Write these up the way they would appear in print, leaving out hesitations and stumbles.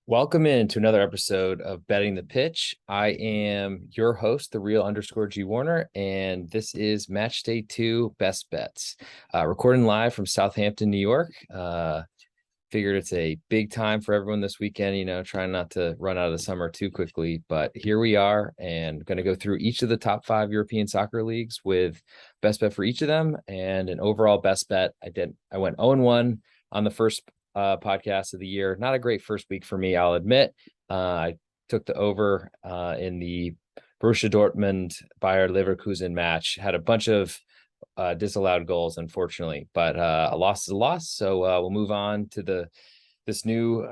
Welcome in to another episode of Betting the Pitch. I am your host, the real underscore G Warner, and this is Matchday 2 Best Bets. Recording live from Southampton, New York. Figured it's a big time for everyone this weekend, trying not to run out of the summer too quickly. But here we are, and going to go through each of the top 5 European soccer leagues with best bet for each of them and an overall best bet. I went 0-1 on the first podcast of the year. Not a great first week for me, I'll admit. I took the over in the Borussia Dortmund Bayer Leverkusen match. Had a bunch of disallowed goals, unfortunately, but a loss is a loss. So we'll move on to this new,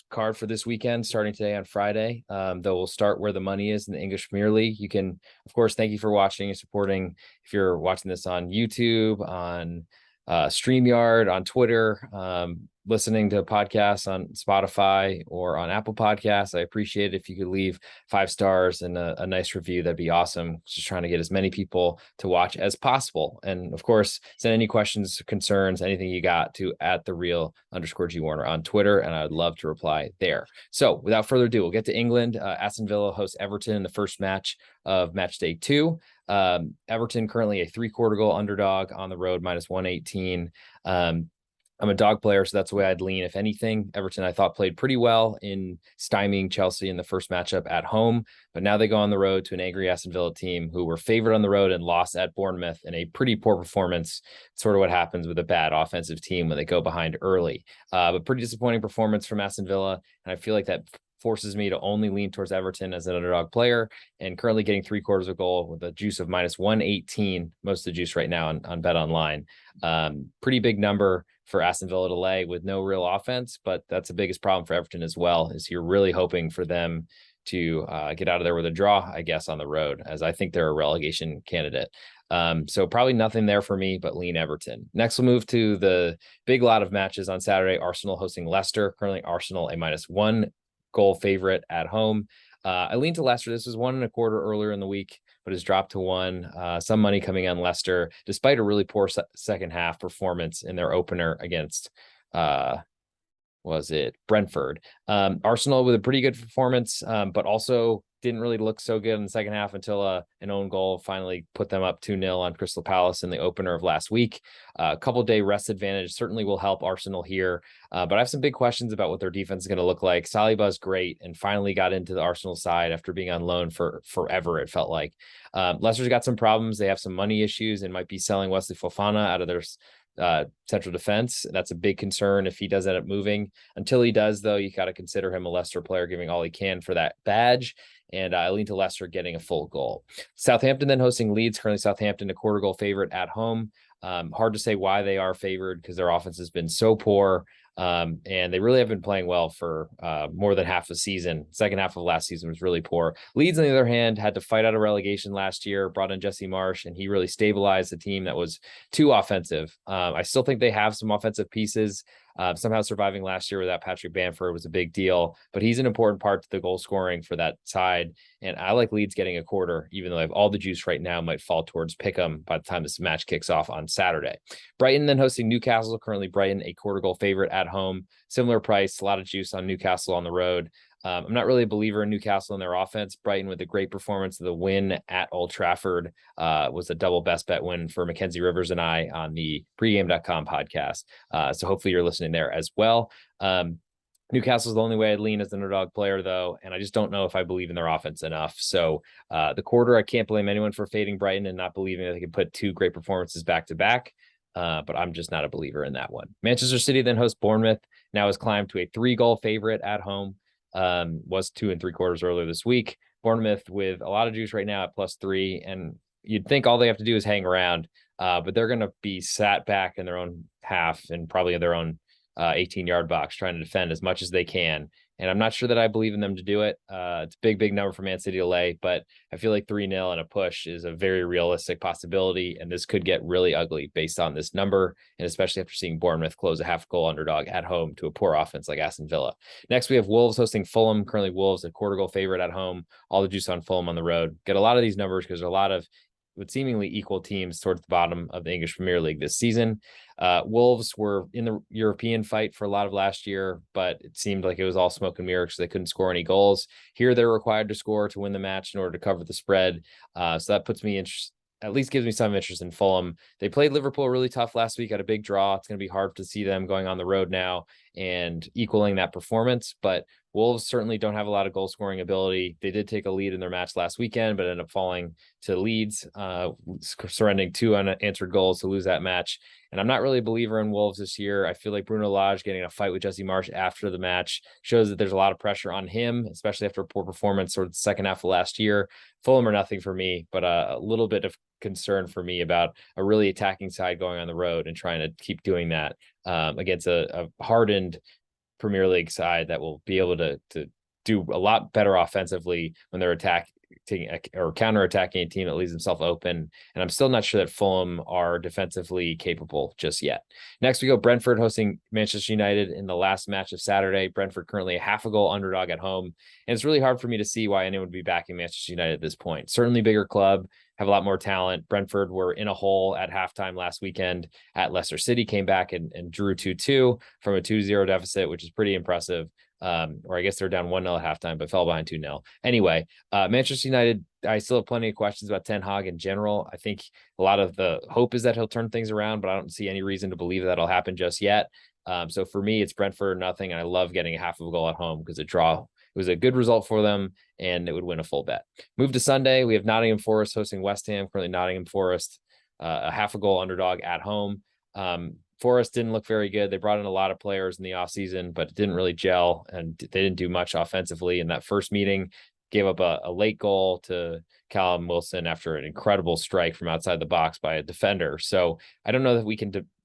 card for this weekend, starting today on Friday. Though we'll start where the money is in the English Premier League. You can, of course, thank you for watching and supporting. If you're watching this on YouTube, on StreamYard, on Twitter, listening to podcasts on Spotify or on Apple Podcasts, I appreciate it if you could leave 5 stars and a nice review. That'd be awesome. Just trying to get as many people to watch as possible. And of course, send any questions, concerns, anything you got to @thereal_G Warner on Twitter, and I'd love to reply there. So without further ado, we'll get to England. Aston Villa hosts Everton in the first match of match day 2. Everton currently a 3/4 goal underdog on the road, -118. I'm a dog player, so that's the way I'd lean. If anything, Everton, I thought, played pretty well in stymieing Chelsea in the first matchup at home, but now they go on the road to an angry Aston Villa team who were favored on the road and lost at Bournemouth in a pretty poor performance. Sort of what happens with a bad offensive team when they go behind early. But pretty disappointing performance from Aston Villa, and I feel like that forces me to only lean towards Everton as an underdog player, and currently getting 3/4 a goal with a juice of -118, most of the juice right now on Bet Online. Pretty big number for Aston Villa to lay with no real offense, but that's the biggest problem for Everton as well, is you're really hoping for them to get out of there with a draw, I guess, on the road, as I think they're a relegation candidate. So probably nothing there for me, but lean Everton. Next, we'll move to the big lot of matches on Saturday. Arsenal hosting Leicester. Currently, Arsenal a -1 goal favorite at home. I lean to Leicester. This was 1.25 earlier in the week, but has dropped to 1. Some money coming on Leicester, despite a really poor second half performance in their opener against, was it Brentford? Arsenal with a pretty good performance, but also didn't really look so good in the second half until an own goal finally put them up 2-0 on Crystal Palace in the opener of last week. A couple day rest advantage certainly will help Arsenal here, but I have some big questions about what their defense is going to look like. Saliba's great and finally got into the Arsenal side after being on loan for forever, it felt like. Leicester's got some problems. They have some money issues and might be selling Wesley Fofana out of their central defense. That's a big concern if he does end up moving. Until he does, though, you got to consider him a Leicester player, giving all he can for that badge. And I lean to Leicester getting a full goal. Southampton then hosting Leeds. Currently Southampton a 1/4 goal favorite at home. Hard to say why they are favored because their offense has been so poor. And they really have been playing well for more than half the season. Second half of last season was really poor. Leeds, on the other hand, had to fight out of relegation last year, brought in Jesse Marsh, and he really stabilized the team that was too offensive. I still think they have some offensive pieces. Somehow surviving last year without Patrick Bamford was a big deal, but he's an important part to the goal scoring for that side. And I like Leeds getting a 1/4, even though I have all the juice right now, might fall towards Pick'em by the time this match kicks off on Saturday. Brighton then hosting Newcastle. Currently Brighton a 1/4 goal favorite at home. Similar price, a lot of juice on Newcastle on the road. I'm not really a believer in Newcastle and their offense. Brighton with a great performance. The win at Old Trafford was a double best bet win for Mackenzie Rivers and I on the pregame.com podcast. So hopefully you're listening there as well. Newcastle's the only way I'd lean as an underdog player, though, and I just don't know if I believe in their offense enough. So the 1/4, I can't blame anyone for fading Brighton and not believing that they can put 2 great performances back to back. But I'm just not a believer in that one. Manchester City then hosts Bournemouth. Now has climbed to a 3-goal favorite at home. Was 2 3/4 earlier this week. Bournemouth with a lot of juice right now at +3, and you'd think all they have to do is hang around, but they're going to be sat back in their own half and probably in their own 18-yard box trying to defend as much as they can. And I'm not sure that I believe in them to do it. It's a big number for Man City to lay, but I feel like 3-0 and a push is a very realistic possibility. And this could get really ugly based on this number. And especially after seeing Bournemouth close a half-goal underdog at home to a poor offense like Aston Villa. Next, we have Wolves hosting Fulham. Currently Wolves a 1/4 goal favorite at home. All the juice on Fulham on the road. Get a lot of these numbers because there's a lot of with seemingly equal teams towards the bottom of the English Premier League this season. Wolves were in the European fight for a lot of last year, but it seemed like it was all smoke and mirrors because they couldn't score any goals. Here, they're required to score to win the match in order to cover the spread. So that puts me at least gives me some interest in Fulham. They played Liverpool really tough last week, at a big draw. It's going to be hard to see them going on the road now and equaling that performance, but Wolves certainly don't have a lot of goal scoring ability. They did take a lead in their match last weekend, but ended up falling to Leeds, surrendering 2 unanswered goals to lose that match. And I'm not really a believer in Wolves this year. I feel like Bruno Lage getting a fight with Jesse Marsch after the match shows that there's a lot of pressure on him, especially after a poor performance sort of the second half of last year. Fulham are nothing for me, but a little bit of concern for me about a really attacking side going on the road and trying to keep doing that against a hardened Premier League side that will be able to do a lot better offensively when they're attacking or counter-attacking a team that leaves themselves open. And I'm still not sure that Fulham are defensively capable just yet. Next, we go Brentford hosting Manchester United in the last match of Saturday. Brentford currently a half a goal underdog at home. And it's really hard for me to see why anyone would be backing Manchester United at this point. Certainly bigger club, have a lot more talent. Brentford were in a hole at halftime last weekend at Leicester City, came back and drew 2-2 from a 2-0 deficit, which is pretty impressive. Or I guess they're down 1-0 at halftime, but fell behind 2-0. Anyway, Manchester United, I still have plenty of questions about Ten Hag in general. I think a lot of the hope is that he'll turn things around, but I don't see any reason to believe that'll happen just yet. So for me, it's Brentford or nothing. And I love getting a half of a goal at home because it was a good result for them and it would win a full bet. Move to Sunday. We have Nottingham Forest hosting West Ham, currently Nottingham Forest, a half a goal underdog at home. Forest didn't look very good. They brought in a lot of players in the offseason, but it didn't really gel and they didn't do much offensively. In that first meeting, gave up a late goal to Callum Wilson after an incredible strike from outside the box by a defender. So I don't know that we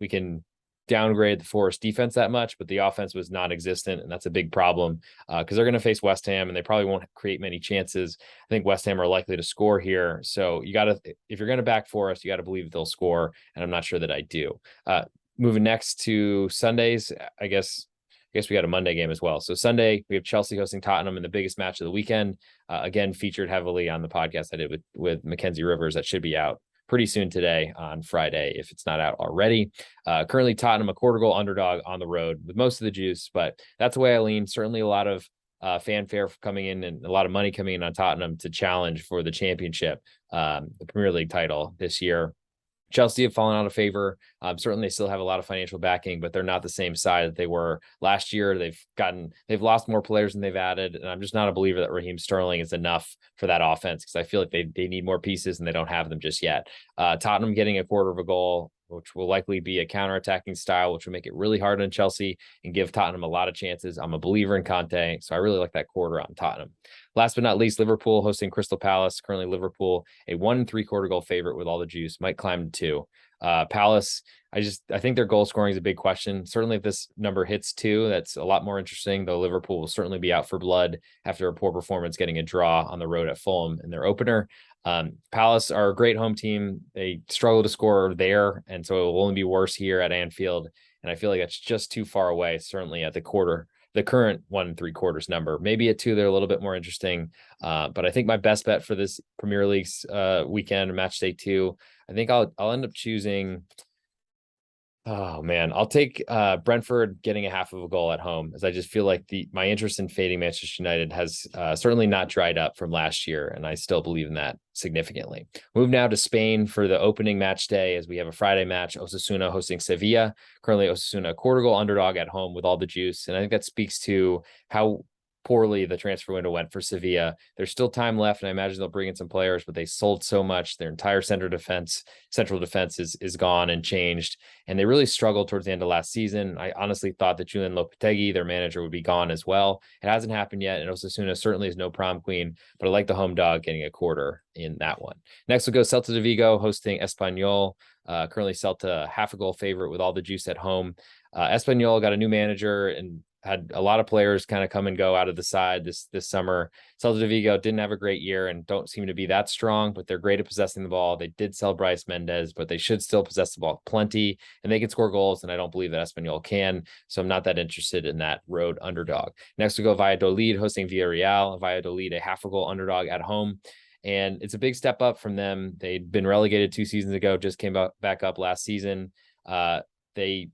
can downgrade the Forest defense that much, but the offense was non-existent, and that's a big problem because they're going to face West Ham, and they probably won't create many chances. I think West Ham are likely to score here, so if you're going to back Forest, you got to believe that they'll score, and I'm not sure that I do. Moving next to Sundays, I guess we got a Monday game as well. So Sunday, we have Chelsea hosting Tottenham in the biggest match of the weekend. Again, featured heavily on the podcast I did with Mackenzie Rivers. That should be out pretty soon today on Friday, if it's not out already. Currently, Tottenham, a quarter goal underdog on the road with most of the juice, but that's the way I lean. Certainly a lot of fanfare coming in and a lot of money coming in on Tottenham to challenge for the championship, the Premier League title this year. Chelsea have fallen out of favor. Certainly they still have a lot of financial backing, but they're not the same side that they were last year. They've lost more players than they've added. And I'm just not a believer that Raheem Sterling is enough for that offense because I feel like they need more pieces and they don't have them just yet. Tottenham getting a quarter of a goal, which will likely be a counter-attacking style, which will make it really hard on Chelsea and give Tottenham a lot of chances. I'm a believer in Conte, so I really like that quarter on Tottenham. Last but not least, Liverpool hosting Crystal Palace. Currently Liverpool, a 1 3/4 goal favorite with all the juice, might climb to 2. Palace, I think their goal scoring is a big question. Certainly if this number hits 2, that's a lot more interesting, though Liverpool will certainly be out for blood after a poor performance getting a draw on the road at Fulham in their opener. Palace are a great home team. They struggle to score there, and so it will only be worse here at Anfield. And I feel like that's just too far away, certainly at the current 1 3/4 number. Maybe at 2, they're a little bit more interesting. But I think my best bet for this Premier League's weekend, match day 2, I think I'll end up choosing. Oh man, I'll take Brentford getting a half of a goal at home, as I just feel like my interest in fading Manchester United has certainly not dried up from last year, and I still believe in that significantly. Move now to Spain for the opening match day, as we have a Friday match, Osasuna hosting Sevilla. Currently Osasuna a quarter goal underdog at home with all the juice, and I think that speaks to how poorly the transfer window went for Sevilla. There's still time left, and I imagine they'll bring in some players, but they sold so much. Their entire central defense is gone and changed, and they really struggled towards the end of last season. I honestly thought that Julian Lopetegui, their manager, would be gone as well. It hasn't happened yet, and Osasuna certainly is no prom queen, but I like the home dog getting a quarter in that one. Next, we'll go Celta de Vigo hosting Espanol. Currently Celta half a goal favorite with all the juice at home. Espanol got a new manager and had a lot of players kind of come and go out of the side this summer. Celta de Vigo didn't have a great year and don't seem to be that strong, but they're great at possessing the ball. They did sell Bryce Mendes, but they should still possess the ball plenty, and they can score goals, and I don't believe that Espanol can, so I'm not that interested in that road underdog. Next, we go Valladolid hosting Villarreal. Valladolid, a half a goal underdog at home. And it's a big step up from them. They'd been relegated 2 seasons ago, just came back up last season. They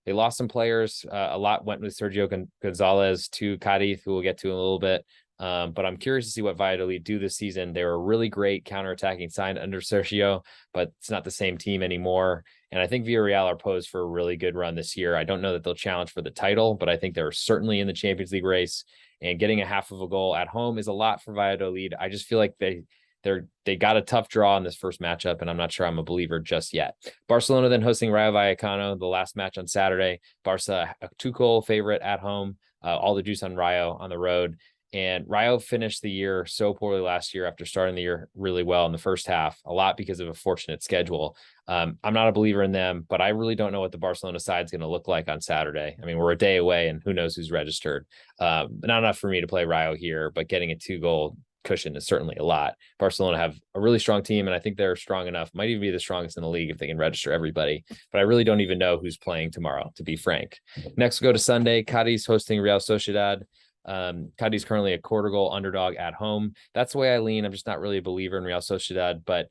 lost some players. A lot went with Sergio Gonzalez to Cadiz, who we'll get to in a little bit. But I'm curious to see what Valladolid do this season. They were a really great counterattacking side under Sergio, but it's not the same team anymore. And I think Villarreal are posed for a really good run this year. I don't know that they'll challenge for the title, but I think they're certainly in the Champions League race. And getting a half of a goal at home is a lot for Valladolid. I just feel like they got a tough draw in this first matchup, and I'm not sure I'm a believer just yet. Barcelona then hosting Rayo Vallecano, the last match on Saturday. Barca, a 2-goal favorite at home. All the juice on Rayo on the road. And Rayo finished the year so poorly last year after starting the year really well in the first half, a lot because of a fortunate schedule. I'm not a believer in them, but I really don't know what the Barcelona side is going to look like on Saturday. I mean, we're a day away and who knows who's registered. Not enough for me to play Rayo here, but getting a 2-goal cushion is certainly a lot. Barcelona have a really strong team, and I think they're strong enough, might even be the strongest in the league if they can register everybody. But I really don't even know who's playing tomorrow, to be frank. Next, we'll go to Sunday. Cadiz hosting Real Sociedad. Cadiz currently a 1/4-goal underdog at home. That's the way I lean. I'm just not really a believer in Real Sociedad, but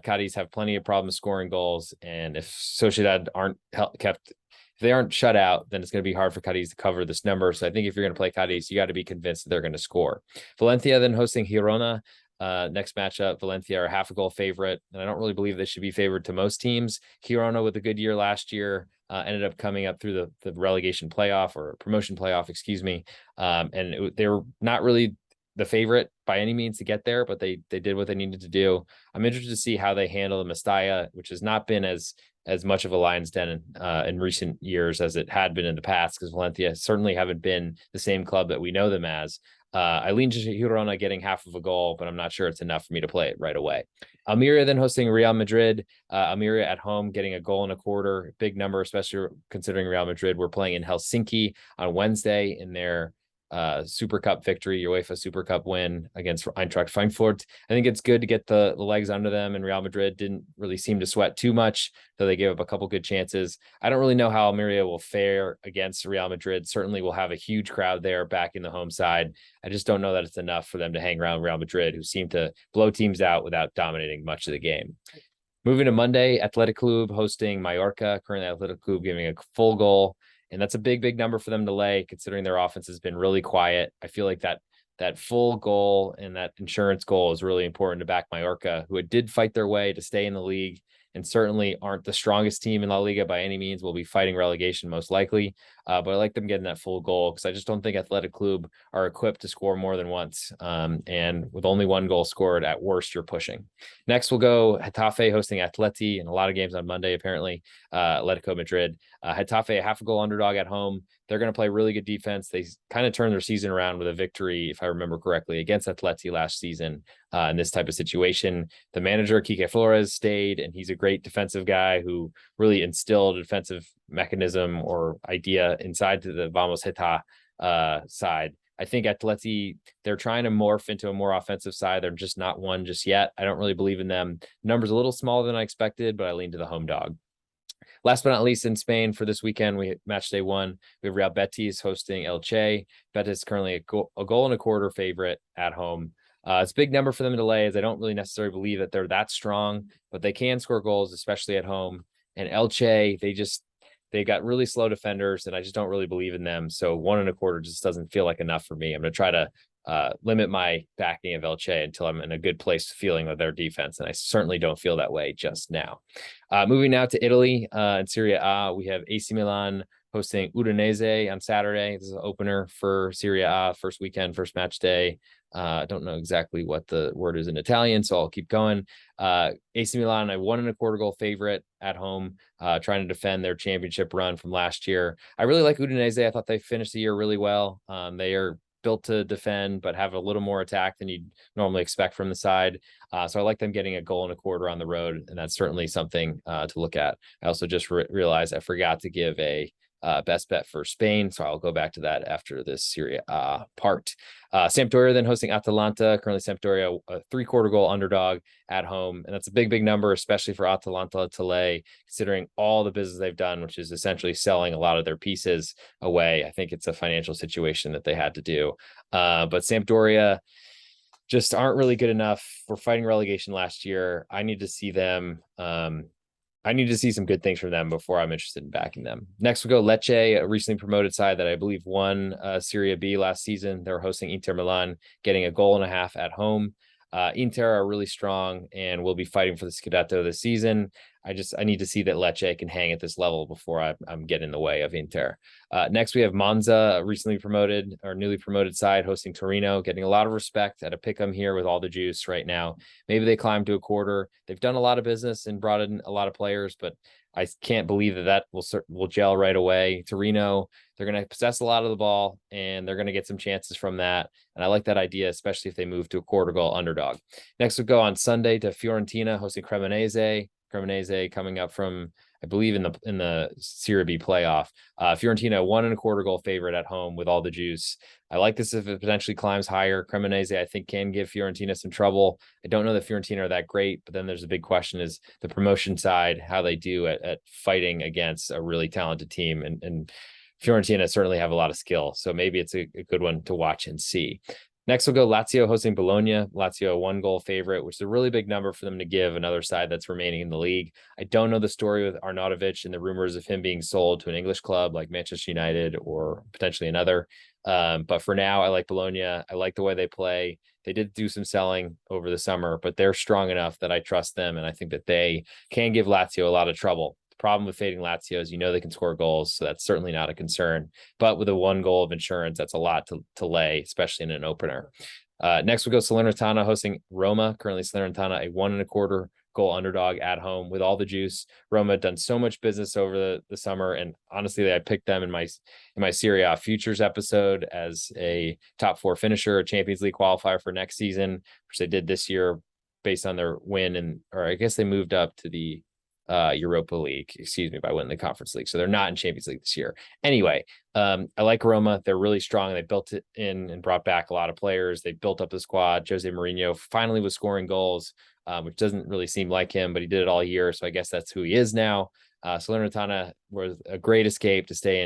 Cadiz have plenty of problems scoring goals, and if Sociedad aren't kept, if they aren't shut out, then it's going to be hard for Cadiz to cover this number. So I think if you're going to play Cadiz, you got to be convinced that they're going to score. Valencia then hosting Girona. Next matchup, Valencia are a 1/2-goal favorite, and I don't really believe they should be favored to most teams. Girona, with a good year last year, ended up coming up through the relegation playoff or promotion playoff, excuse me. They were not really the favorite by any means to get there, but they did what they needed to do. I'm interested to see how they handle the Mestalla, which has not been as much of a lion's den in recent years as it had been in the past, because Valencia certainly haven't been the same club that we know them as. I lean to Girona getting 1/2 of a goal, but I'm not sure it's enough for me to play it right away. Almeria then hosting Real Madrid. Almeria at home getting a 1.25 goal, big number, especially considering Real Madrid were playing in Helsinki on Wednesday in their Super Cup victory, UEFA Super Cup win against Eintracht Frankfurt. I think it's good to get the legs under them, and Real Madrid didn't really seem to sweat too much, though they gave up a couple good chances. I don't really know how Almeria will fare against Real Madrid. Certainly will have a huge crowd there backing the home side. I just don't know that it's enough for them to hang around Real Madrid, who seem to blow teams out without dominating much of the game. Moving to Monday, Athletic Club hosting Majorca. Currently, Athletic Club giving a full goal. And that's a big number for them to lay, considering their offense has been really quiet. I feel like that full goal and that insurance goal is really important to back Majorca, who did fight their way to stay in the league and certainly aren't the strongest team in La Liga by any means. Will be fighting relegation most likely. But I like them getting that full goal because I just don't think Athletic Club are equipped to score more than once. And with only 1 goal scored, at worst, you're pushing. Next, we'll go Getafe hosting Atleti, and a lot of games on Monday, apparently. Atletico Madrid. Getafe, a 1/2 goal underdog at home. They're going to play really good defense. They kind of turned their season around with a victory, if I remember correctly, against Atleti last season in this type of situation. The manager, Quique Flores, stayed, and he's a great defensive guy who really instilled a defensive mechanism or idea inside to the Vamos Geta side. I think Atleti, they're trying to morph into a more offensive side. They're just not one just yet. I don't really believe in them. Numbers a little smaller than I expected, but I lean to the home dog. Last but not least, in Spain for this weekend, we match day 1. We have Real Betis hosting Elche. Betis currently a 1.25 goal favorite at home. It's a big number for them to lay, as I don't really necessarily believe that they're that strong, but they can score goals, especially at home. And Elche, they got really slow defenders, and I just don't really believe in them. So 1.25 just doesn't feel like enough for me. I'm going to try to limit my backing of Elche until I'm in a good place feeling with their defense, and I certainly don't feel that way just now. Moving now to Italy, in Serie A, we have AC Milan hosting Udinese on Saturday. This is an opener for Serie A, first weekend, first match day. I don't know exactly what the word is in Italian, so I'll keep going. AC Milan, a 1.25 goal favorite at home, trying to defend their championship run from last year. I really like Udinese. I thought they finished the year really well. They are built to defend, but have a little more attack than you'd normally expect from the side. So I like them getting a 1.25 on the road, and that's certainly something to look at. I also just realized I forgot to give a best bet for Spain, so I'll go back to that after this Serie A part. Sampdoria then hosting Atalanta. Currently Sampdoria a 3/4 goal underdog at home, and that's a big number, especially for Atalanta to lay, considering all the business they've done, which is essentially selling a lot of their pieces away. I think it's a financial situation that they had to do. But Sampdoria just aren't really good enough. We're fighting relegation last year. I need to see them. I need to see some good things from them before I'm interested in backing them. Next, we'll go Lecce, a recently promoted side that I believe won Syria B last season. They're hosting Inter Milan, getting a goal and a half at home. Inter are really strong and will be fighting for the Scudetto this season. I need to see that Lecce can hang at this level before I'm getting in the way of Inter. Next, we have Monza, a recently promoted or newly promoted side hosting Torino, getting a lot of respect at a pick'em here with all the juice right now. Maybe they climb to a quarter. They've done a lot of business and brought in a lot of players, but I can't believe that will gel right away. Torino, they're going to possess a lot of the ball and they're going to get some chances from that. And I like that idea, especially if they move to a quarter goal underdog. Next, we'll go on Sunday to Fiorentina hosting Cremonese. Cremonese coming up from, I believe, in the Serie B playoff. Fiorentina 1.25 goal favorite at home with all the juice. I like this if it potentially climbs higher. Cremonese, I think, can give Fiorentina some trouble. I don't know that Fiorentina are that great, but then there's a big question is the promotion side, how they do at fighting against a really talented team. And Fiorentina certainly have a lot of skill. So maybe it's a good one to watch and see. Next, we'll go Lazio hosting Bologna. Lazio, 1-goal favorite, which is a really big number for them to give another side that's remaining in the league. I don't know the story with Arnautovic and the rumors of him being sold to an English club like Manchester United or potentially another. But for now, I like Bologna. I like the way they play. They did do some selling over the summer, but they're strong enough that I trust them. And I think that they can give Lazio a lot of trouble. Problem with fading Lazio is they can score goals, so that's certainly not a concern. But with a 1 goal of insurance, that's a lot to lay, especially in an opener. Next, we'll go Salernitana hosting Roma. Currently, Salernitana a 1.25 goal underdog at home with all the juice. Roma done so much business over the summer, and honestly, I picked them in my Serie A futures episode as a top 4 finisher, a Champions League qualifier for next season, which they did this year based on their win, or I guess they moved up to the Europa League, by winning the Conference League. So they're not in Champions League this year. Anyway, I like Roma. They're really strong. They built it in and brought back a lot of players. They built up the squad. Jose Mourinho finally was scoring goals, which doesn't really seem like him, but he did it all year. So I guess that's who he is now. Salernitana was a great escape to stay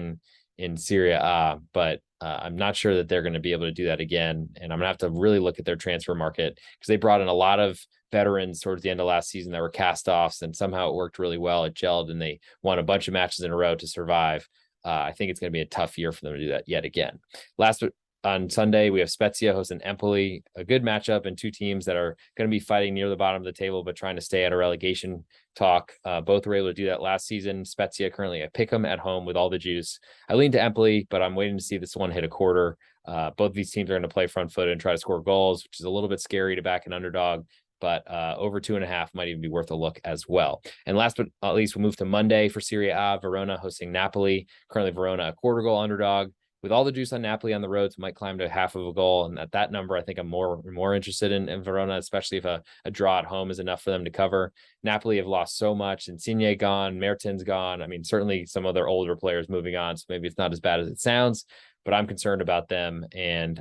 in Serie A, but I'm not sure that they're going to be able to do that again. And I'm going to have to really look at their transfer market because they brought in a lot of veterans towards the end of last season that were cast-offs, and somehow it worked really well. It gelled, and they won a bunch of matches in a row to survive. I think it's going to be a tough year for them to do that yet again. Last on Sunday, we have Spezia hosting Empoli, a good matchup, and 2 teams that are going to be fighting near the bottom of the table, but trying to stay out of relegation talk. Both were able to do that last season. Spezia currently a pick 'em at home with all the juice. I lean to Empoli, but I'm waiting to see this one hit a quarter. Both of these teams are going to play front foot and try to score goals, which is a little bit scary to back an underdog, but over 2.5 might even be worth a look as well. And last but not least, we'll move to Monday for Serie A. Verona hosting Napoli. Currently, Verona a 1/4 goal underdog. With all the juice on Napoli on the roads, might climb to 1/2 goal. And at that number, I think I'm more interested in Verona, especially if a draw at home is enough for them to cover. Napoli have lost so much. Insigne gone, Mertens gone. I mean, certainly some of their older players moving on, so maybe it's not as bad as it sounds, but I'm concerned about them and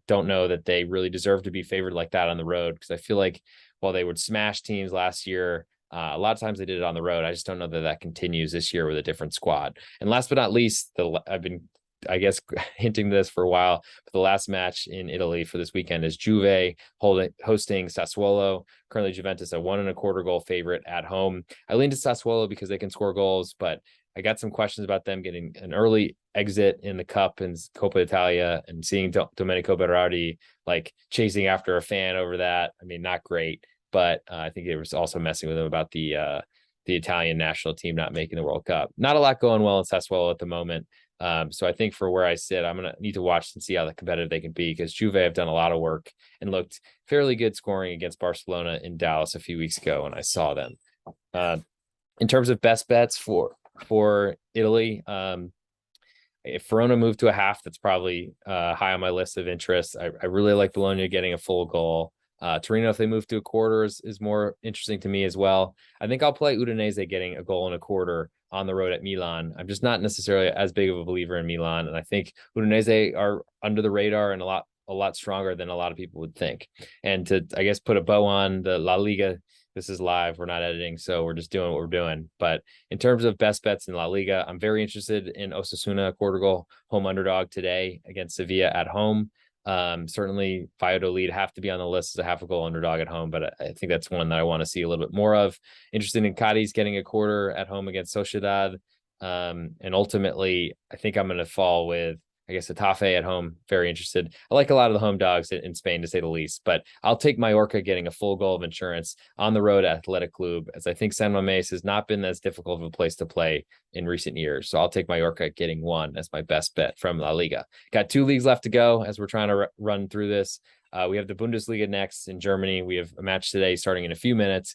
don't know that they really deserve to be favored like that on the road, because I feel like while they would smash teams last year, a lot of times they did it on the road. I just don't know that continues this year with a different squad. And last but not least, I've been, I guess, hinting this for a while, but the last match in Italy for this weekend is Juve hosting Sassuolo. Currently, Juventus a 1.25 goal favorite at home. I lean to Sassuolo because they can score goals, but I got some questions about them getting an early exit in the Cup and Coppa Italia, and seeing Domenico Berardi like chasing after a fan over that. I mean, not great, but I think they was also messing with him about the Italian national team not making the World Cup. Not a lot going well in Sassuolo at the moment. So I think for where I sit, I'm going to need to watch and see how competitive they can be, because Juve have done a lot of work and looked fairly good scoring against Barcelona in Dallas a few weeks ago when I saw them. In terms of best bets for Italy, if Verona moved to a half, that's probably high on my list of interests. I really like Bologna getting a full goal. Torino, if they move to a quarter, is more interesting to me as well. I think I'll play Udinese getting a goal and a quarter on the road at Milan. I'm just not necessarily as big of a believer in Milan, and I think Udinese are under the radar and a lot stronger than a lot of people would think. And to, I guess, put a bow on the La Liga, this is live, we're not editing, so we're just doing what we're doing. But in terms of best bets in La Liga, I'm very interested in Osasuna, 1/4 goal home underdog today against Sevilla at home. Certainly Valladolid have to be on the list as a half a goal underdog at home, but I think that's one that I want to see a little bit more of. Interested in Cadiz getting a quarter at home against Sociedad. And ultimately, I think I'm going to fall with, I guess, Getafe at home. Very interested. I like a lot of the home dogs in Spain, to say the least, but I'll take Majorca getting a full goal of insurance on the road at Athletic Club, as I think San Mamés has not been as difficult of a place to play in recent years. So I'll take Majorca getting one as my best bet from La Liga. Got 2 leagues left to go as we're trying to run through this. We have the Bundesliga next in Germany. We have a match today starting in a few minutes.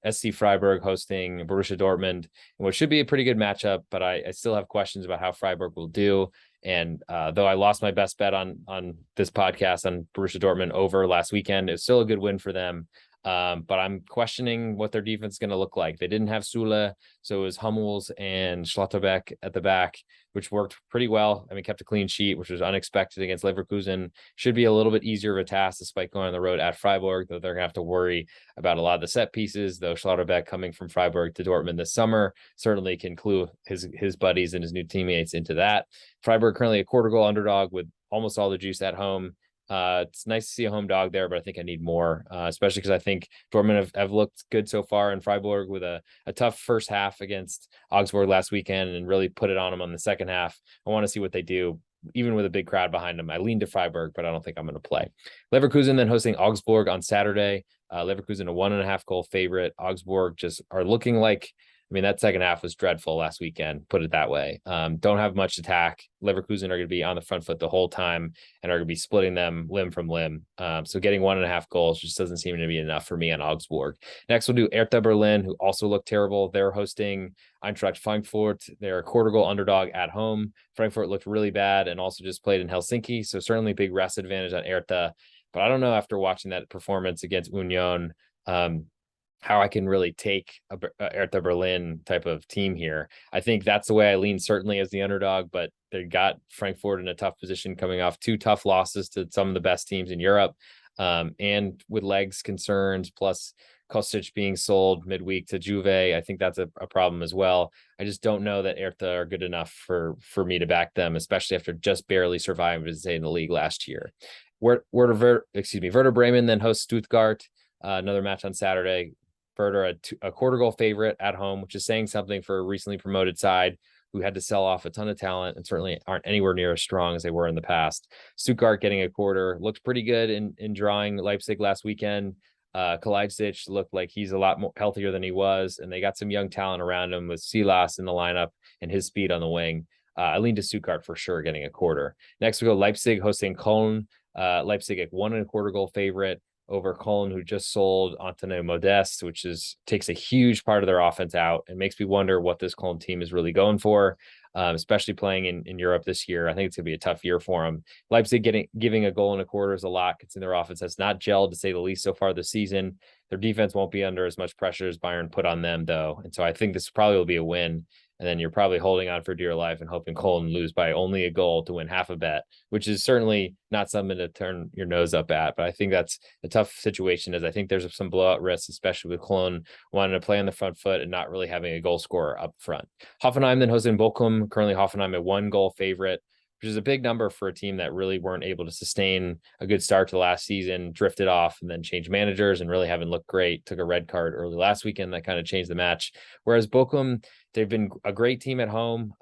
SC Freiburg hosting Borussia Dortmund, what should be a pretty good matchup, but I still have questions about how Freiburg will do. And though I lost my best bet on this podcast on Borussia Dortmund over last weekend, it's still a good win for them. But I'm questioning what their defense is going to look like. They didn't have Sula, so it was Hummels and Schlotterbeck at the back, which worked pretty well. I mean, kept a clean sheet, which was unexpected against Leverkusen. Should be a little bit easier of a task despite going on the road at Freiburg, though they're going to have to worry about a lot of the set pieces, though Schlotterbeck coming from Freiburg to Dortmund this summer certainly can clue his buddies and his new teammates into that. Freiburg currently a quarter goal underdog with almost all the juice at home. It's nice to see a home dog there, but I think I need more, especially because I think Dortmund have looked good so far, in Freiburg with a tough first half against Augsburg last weekend and really put it on them on the second half. I want to see what they do, even with a big crowd behind them. I lean to Freiburg, but I don't think I'm going to play. Leverkusen then hosting Augsburg on Saturday. Leverkusen a 1.5 goal favorite. Augsburg just are looking like, I mean, that second half was dreadful last weekend, put it that way. Don't have much attack. Leverkusen are going to be on the front foot the whole time and are going to be splitting them limb from limb. So getting 1.5 goals just doesn't seem to be enough for me on Augsburg. Next, we'll do Hertha Berlin, who also look terrible. They're hosting Eintracht Frankfurt. They're a quarter goal underdog at home. Frankfurt looked really bad and also just played in Helsinki. So certainly big rest advantage on Hertha. But I don't know, after watching that performance against Union, how I can really take a Hertha Berlin type of team here. I think that's the way I lean, certainly as the underdog, but they got Frankfurt in a tough position coming off 2 tough losses to some of the best teams in Europe. And with legs concerns, plus Kostic being sold midweek to Juve, I think that's a problem as well. I just don't know that Hertha are good enough for me to back them, especially after just barely surviving to stay in the league last year. Werder Bremen then hosts Stuttgart, another match on Saturday. Werder a quarter goal favorite at home, which is saying something for a recently promoted side who had to sell off a ton of talent and certainly aren't anywhere near as strong as they were in the past. Stuttgart getting a quarter looked pretty good in drawing Leipzig last weekend. Kalajdzic looked like he's a lot more healthier than he was, and they got some young talent around him with Silas in the lineup and his speed on the wing. I lean to Stuttgart for sure getting a quarter. Next, we go Leipzig hosting Köln. Leipzig at 1.25 goal favorite over Köln, who just sold Anthony Modeste, which takes a huge part of their offense out and makes me wonder what this Köln team is really going for, especially playing in Europe this year. I think it's going to be a tough year for them. Leipzig giving a goal and a quarter is a lot, considering their offense has not gelled, to say the least, so far this season. Their defense won't be under as much pressure as Bayern put on them, though. And so I think this probably will be a win. And then you're probably holding on for dear life and hoping Köln lose by only a goal to win half a bet, which is certainly not something to turn your nose up at. But I think that's a tough situation, as I think there's some blowout risks, especially with Köln wanting to play on the front foot and not really having a goal scorer up front. Hoffenheim then hosting Bochum. Currently Hoffenheim a 1 goal favorite, which is a big number for a team that really weren't able to sustain a good start to last season, drifted off and then changed managers and really haven't looked great. Took a red card early last weekend that kind of changed the match. Whereas Bochum, they've been a great team at home.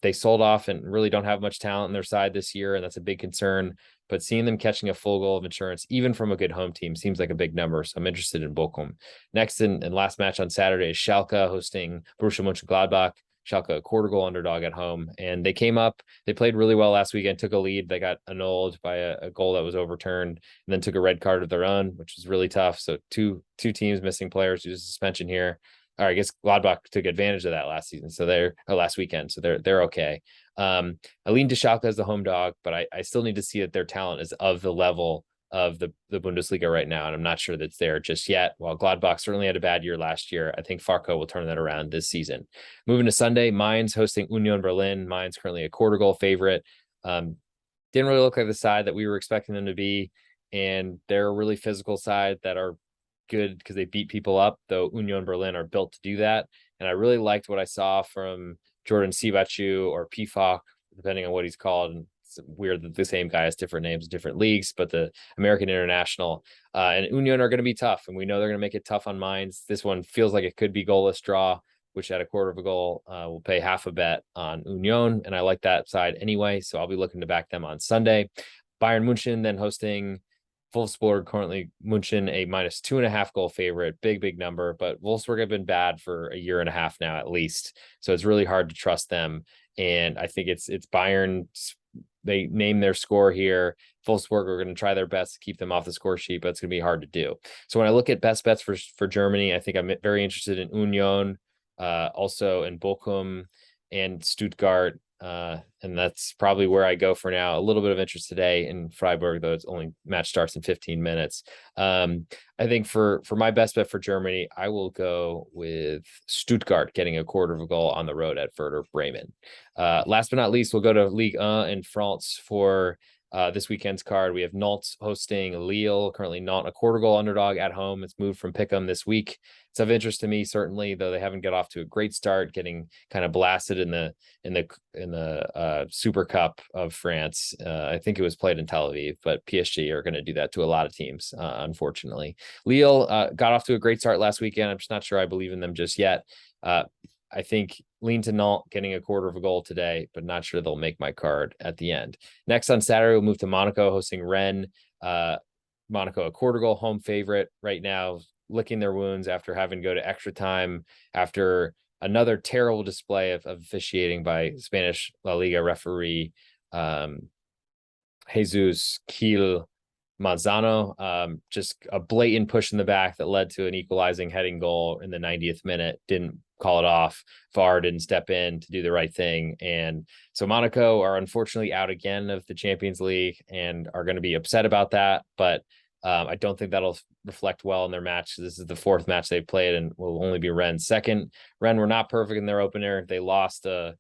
They sold off and really don't have much talent on their side this year, and that's a big concern. But seeing them catching a full goal of insurance, even from a good home team, seems like a big number. So I'm interested in Bochum. Next and last match on Saturday is Schalke hosting Borussia Mönchengladbach. Schalke a quarter goal underdog at home, and they came up. They played really well last weekend, took a lead. They got annulled by a goal that was overturned, and then took a red card of their own, which was really tough. So two teams missing players due to suspension here. Or I guess Gladbach took advantage of that last season. So last weekend. So they're okay. I lean to Schalke as the home dog, but I still need to see that their talent is of the level of the Bundesliga right now, and I'm not sure that's there just yet. While Gladbach certainly had a bad year last year, I think Farco will turn that around this season. Moving to Sunday, Mainz hosting Union Berlin. Mainz currently a quarter goal favorite. Didn't really look like the side that we were expecting them to be, and they're a really physical side that are good because they beat people up, though Union Berlin are built to do that. And I really liked what I saw from Jordan Sibachu or Pifak, depending on what he's called. And It's weird that the same guy has different names in different leagues, but the American international and Union are going to be tough, and we know they're going to make it tough on Mainz. This one feels like it could be goalless draw, which at a quarter of a goal will pay half a bet on Union, and I like that side anyway, so I'll be looking to back them on Sunday. Bayern Munchen then hosting Wolfsburg, currently Munchen a -2.5 goal favorite. Big number, but Wolfsburg have been bad for a year and a half now at least, so it's really hard to trust them. And I think it's Bayern. They name their score here. Wolfsburg are going to try their best to keep them off the score sheet, but it's going to be hard to do. So when I look at best bets for Germany, I think I'm very interested in Union, also in Bochum and Stuttgart. And that's probably where I go for now. A little bit of interest today in Freiburg, though it's only match starts in 15 minutes. I think for my best bet for Germany, I will go with Stuttgart getting a quarter of a goal on the road at Werder Bremen. Last but not least, we'll go to Ligue 1 in France for this weekend's card. We have Nantes hosting Lille. Currently Nantes a quarter goal underdog at home. It's moved from Pick'em this week. It's of interest to me, certainly, though they haven't got off to a great start, getting kind of blasted in the Super Cup of France. I think it was played in Tel Aviv, but PSG are going to do that to a lot of teams, unfortunately. Lille got off to a great start last weekend. I'm just not sure I believe in them just yet. I think lean to Nantes getting a quarter of a goal today, but not sure they'll make my card at the end. Next on Saturday, we'll move to Monaco hosting Rennes. Monaco, a quarter goal home favorite right now, licking their wounds after having to go to extra time after another terrible display of officiating by Spanish La Liga referee Jesus Gil Manzano. Just a blatant push in the back that led to an equalizing heading goal in the 90th minute. Didn't call it off. VAR didn't step in to do the right thing. And so Monaco are unfortunately out again of the Champions League and are going to be upset about that. But I don't think that'll reflect well in their match. This is the fourth match they've played and will only be Rennes' second. Rennes were not perfect in their opener. They lost a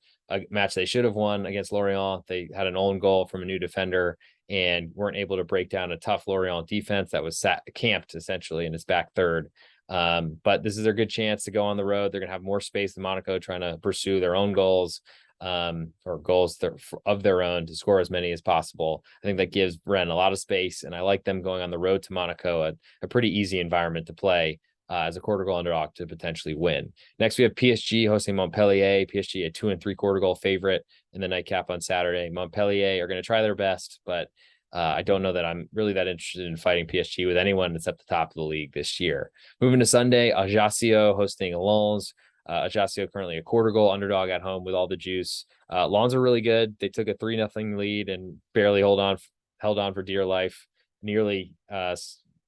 match they should have won against Lorient. They had an own goal from a new defender and weren't able to break down a tough Lorient defense that was camped essentially in its back third. But this is their good chance to go on the road. They're going to have more space than Monaco, trying to pursue their own goals. Or goals of their own to score as many as possible. I think that gives Rennes a lot of space, and I like them going on the road to Monaco, a pretty easy environment to play as a quarter goal underdog to potentially win. Next, we have PSG hosting Montpellier. PSG a 2 3/4 goal favorite in the nightcap on Saturday. Montpellier are going to try their best, but I don't know that I'm really that interested in fighting PSG with anyone that's at the top of the league this year. Moving to Sunday, Ajaccio hosting Lens. Ajaccio currently a quarter goal underdog at home with all the juice. Lens are really good. They took a 3-0 lead and barely held on for dear life, nearly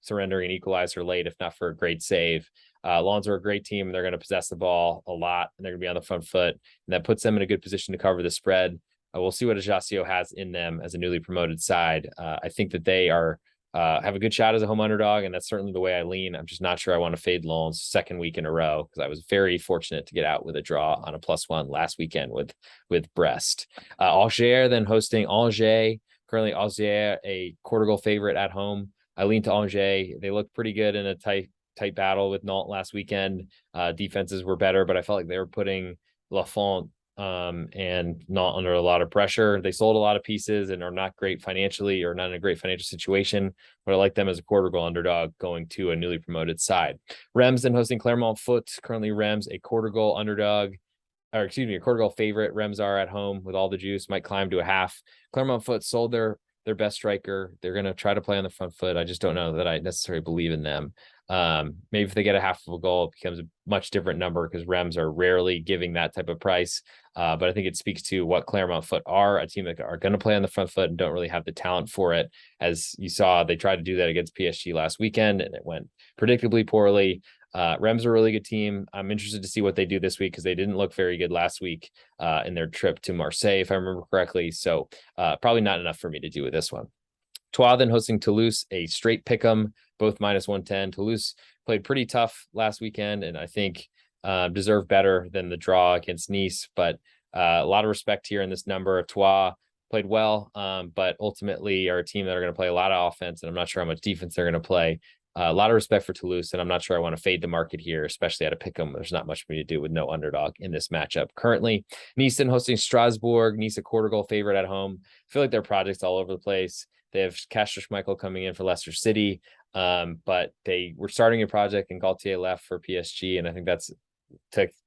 surrendering an equalizer late, if not for a great save. Lens are a great team. They're going to possess the ball a lot, and they're going to be on the front foot, and that puts them in a good position to cover the spread. We'll see what Ajaccio has in them as a newly promoted side. I think that they are have a good shot as a home underdog, and that's certainly the way I lean. I'm just not sure I want to fade Lens second week in a row because I was very fortunate to get out with a draw on a +1 last weekend with Brest. Angers then hosting Angers. Currently Angers a quarter goal favorite at home. I lean to Angers. They look pretty good in a tight battle with Nantes last weekend. Defenses were better, but I felt like they were putting Lafont and not under a lot of pressure. They sold a lot of pieces and are not great financially or not in a great financial situation, but I like them as a quarter goal underdog going to a newly promoted side. Reims then hosting Clermont Foot. Currently Reims a quarter goal underdog, or excuse me, a quarter goal favorite. Reims are at home with all the juice, might climb to a half. Clermont Foot sold their best striker. They're going to try to play on the front foot. I just don't know that I necessarily believe in them. Maybe if they get a half of a goal, it becomes a much different number because Reims are rarely giving that type of price. But I think it speaks to what Clermont Foot are, a team that are going to play on the front foot and don't really have the talent for it. As you saw, they tried to do that against PSG last weekend and it went predictably poorly. Reims are a really good team. I'm interested to see what they do this week because they didn't look very good last week in their trip to Marseille, if I remember correctly. So probably not enough for me to do with this one. Troyes then hosting Toulouse, a straight pick'em, both -110. Toulouse played pretty tough last weekend, and I think deserved better than the draw against Nice. But a lot of respect here in this number. Troyes played well, but ultimately are a team that are going to play a lot of offense, and I'm not sure how much defense they're going to play. A lot of respect for Toulouse, and I'm not sure I want to fade the market here, especially at a pick'em. There's not much for me to do with no underdog in this matchup. Currently, Nice hosting Strasbourg. Nice a quarter goal favorite at home. I feel like their project's all over the place. They have Kasper Schmeichel coming in for Leicester City, but they were starting a project and Gaultier left for PSG, and I think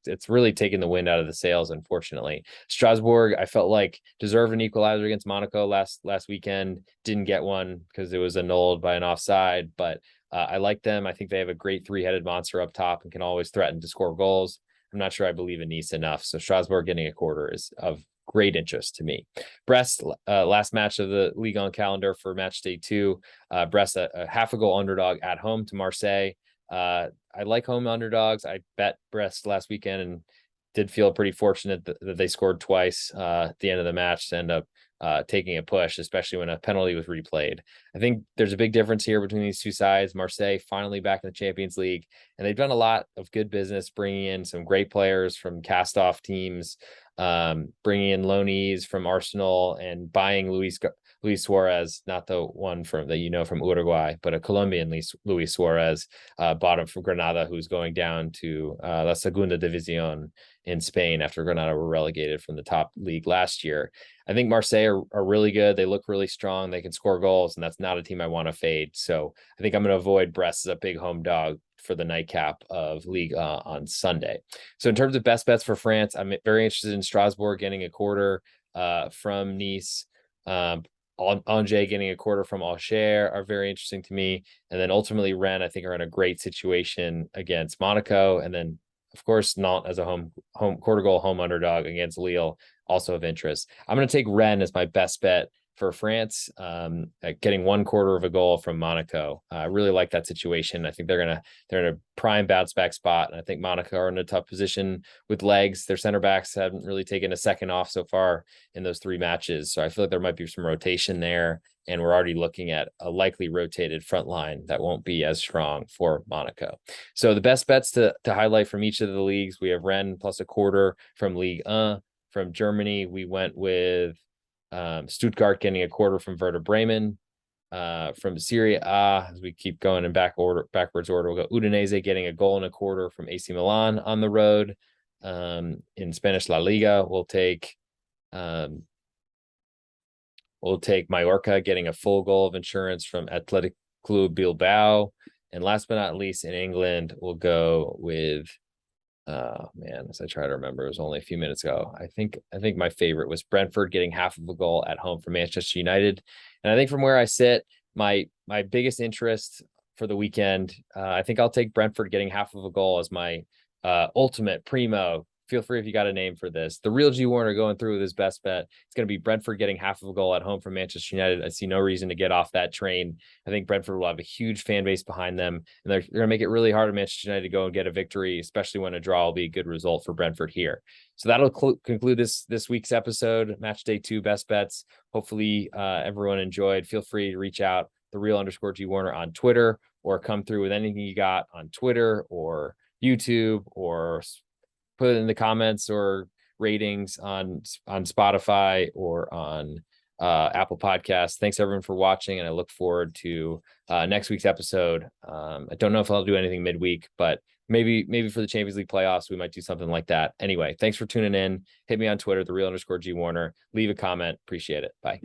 it's really taken the wind out of the sails, unfortunately. Strasbourg, I felt like deserved an equalizer against Monaco last weekend. Didn't get one because it was annulled by an offside, but I like them. I think they have a great three-headed monster up top and can always threaten to score goals. I'm not sure I believe in Nice enough, so Strasbourg getting a quarter is of great interest to me. Brest, last match of the Ligue 1 calendar for match day 2. Brest, a half a goal underdog at home to Marseille. I like home underdogs. I bet Brest last weekend and did feel pretty fortunate that they scored twice at the end of the match to end up taking a push, especially when a penalty was replayed. I think there's a big difference here between these two sides. Marseille finally back in the Champions League, and they've done a lot of good business, bringing in some great players from cast-off teams, bringing in loanees from Arsenal and buying Luis Suarez, not the one from Uruguay, but a Colombian Luis Suarez, bought him from Granada, who's going down to La Segunda División in Spain after Granada were relegated from the top league last year. I think Marseille are really good. They look really strong. They can score goals, and that's not a team I want to fade. So I think I'm going to avoid Brest as a big home dog for the nightcap of Ligue on Sunday. So in terms of best bets for France, I'm very interested in Strasbourg getting a quarter from Nice. Angers getting a quarter from Auxerre are very interesting to me. And then ultimately Rennes, I think, are in a great situation against Monaco. And then, of course, Nantes as a home quarter goal home underdog against Lille, also of interest. I'm going to take Rennes as my best bet for France, getting 1/4 of a goal from Monaco. I really like that situation. I think they're in a prime bounce back spot. And I think Monaco are in a tough position with legs. Their center backs haven't really taken a second off so far in those 3 matches. So I feel like there might be some rotation there. And we're already looking at a likely rotated front line that won't be as strong for Monaco. So the best bets to highlight from each of the leagues, we have Rennes plus a quarter from Ligue 1. From Germany, we went with Stuttgart getting a quarter from Werder Bremen. From Syria, as we keep going in backwards order, we'll go Udinese getting a goal and a quarter from AC Milan on the road. In Spanish La Liga, we'll take Majorca getting a full goal of insurance from Athletic Club Bilbao. And last but not least, in England, we'll go with as I try to remember, it was only a few minutes ago. I think my favorite was Brentford getting half of a goal at home for Manchester United. And I think from where I sit, my biggest interest for the weekend, I think I'll take Brentford getting half of a goal as my ultimate primo. Feel free if you got a name for this. The real G Warner going through with his best bet. It's going to be Brentford getting half of a goal at home from Manchester United. I see no reason to get off that train. I think Brentford will have a huge fan base behind them, and they're going to make it really hard for Manchester United to go and get a victory, especially when a draw will be a good result for Brentford here. So that'll conclude this week's episode, Match Day 2 Best Bets. Hopefully everyone enjoyed. Feel free to reach out, _G Warner on Twitter, or come through with anything you got on Twitter or YouTube, or put it in the comments or ratings on Spotify or on Apple Podcasts. Thanks everyone for watching, and I look forward to next week's episode. I don't know if I'll do anything midweek, but maybe for the Champions League playoffs, we might do something like that. Anyway, thanks for tuning in. Hit me on Twitter, _G Warner. Leave a comment. Appreciate it. Bye.